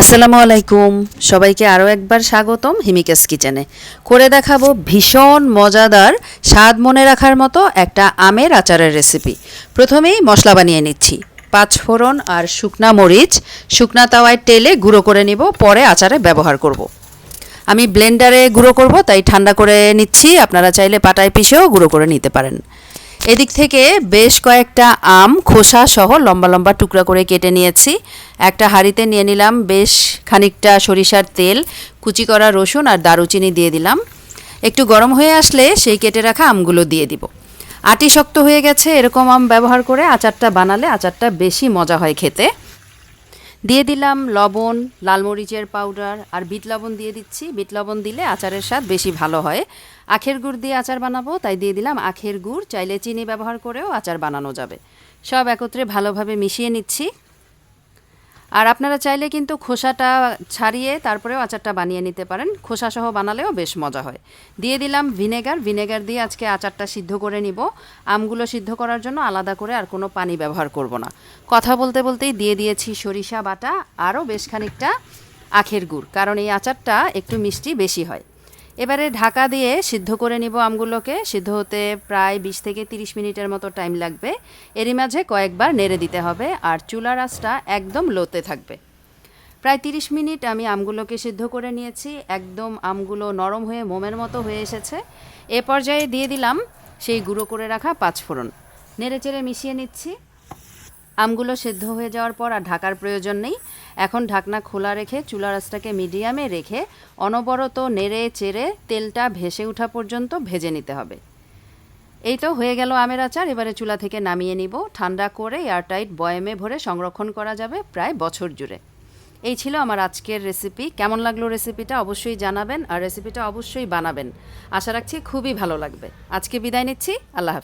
আসসালামু আলাইকুম, সবাইকে আরও একবার স্বাগতম হিমিকাস কিচেনে। করে দেখাবো ভীষণ মজাদার, স্বাদ মনে রাখার মতো একটা আমের আচারের রেসিপি। প্রথমেই মশলা বানিয়ে নিচ্ছি। 5 ফোড়ন আর শুকনা মরিচ শুকনা তাওয়ায় তেলে গুঁড়ো করে নিব, পরে আচারে ব্যবহার করব। আমি ব্লেন্ডারে গুঁড়ো করব, তাই ঠান্ডা করে নিচ্ছি। আপনারা চাইলে পাটায় পিষেও গুঁড়ো করে নিতে পারেন। এদিক থেকে বেশ কয়েকটা আম খোসা সহ লম্বা লম্বা টুকরা করে কেটে নিয়েছি। একটা হাঁড়িতে নিয়ে নিলাম বেশ খানিকটা সরিষার তেল, কুচি করা রসুন আর দারুচিনি দিয়ে দিলাম। একটু গরম হয়ে আসলে সেই কেটে রাখা আমগুলো দিয়ে দিব। আটি শক্ত হয়ে গেছে, এরকম আম ব্যবহার করে আচারটা বানালে আচারটা বেশি মজা হয় খেতে। দিয়ে দিলাম লবণ, লাল মরিচের পাউডার আর বিট লবণ দিয়ে দিচ্ছি। বিট লবণ দিলে আচারের স্বাদ বেশি ভালো হয়। আখের গুড় দিয়ে আচার বানাবো, তাই দিয়ে দিলাম আখের গুড়। চাইলে চিনি ব্যবহার করেও আচার বানানো যাবে। সব একত্রে ভালোভাবে মিশিয়ে নিচ্ছি। আর আপনারা চাইলে কিন্তু খোসাটা ছাড়িয়ে তারপরেও আচারটা বানিয়ে নিতে পারেন। খোসা সহ বানালেও বেশ মজা হয়। দিয়ে দিলাম ভিনেগার দিয়ে আজকে আচারটা সিদ্ধ করে নিব। আমগুলো সিদ্ধ করার জন্য আলাদা করে আর কোনো পানি ব্যবহার করব না। কথা বলতে বলতেই দিয়ে দিয়েছি সরিষা বাটা, আরও বেশ খানিকটা আখের গুড়, কারণ এই আচারটা একটু মিষ্টি বেশি হয়। এবারে ঢাকা দিয়ে সিদ্ধ করে নিব আমগুলোকে। সিদ্ধ হতে প্রায় 20 থেকে 30 মিনিটের মতো টাইম লাগবে। এরই মাঝে কয়েকবার নেড়ে দিতে হবে, আর চুলার আঁচটা একদম লোতে থাকবে। প্রায় 30 মিনিট আমি আমগুলোকে সিদ্ধ করে নিয়েছি। একদম আমগুলো নরম হয়ে মোমের মতো হয়ে এসেছে। এ পর্যায়ে দিয়ে দিলাম সেই গুঁড়ো করে রাখা 5 ফোড়ন। নেড়ে চেড়ে মিশিয়ে নিচ্ছি। আমগুলো সেদ্ধ হয়ে যাওয়ার পর আর ঢাকার প্রয়োজন নেই। এখন ঢাকনা খোলা রেখে চুলার আঁচটাকে মিডিয়ামে রেখে অনবরত নেড়ে চেড়ে তেলটা ভেসে ওঠা পর্যন্ত ভেজে নিতে হবে। এই তো হয়ে গেল আমের আচার। এবারে চুলা থেকে নামিয়ে নিব। ঠান্ডা করে এয়ারটাইট বয়ামে ভরে সংরক্ষণ করা যাবে প্রায় বছর জুড়ে। এই ছিল আমার আজকের রেসিপি। কেমন লাগলো রেসিপিটা অবশ্যই জানাবেন, আর রেসিপিটা অবশ্যই বানাবেন। আশা রাখছি খুবই ভালো লাগবে। আজকে বিদায় নিচ্ছি। আল্লাহ হাফেজ।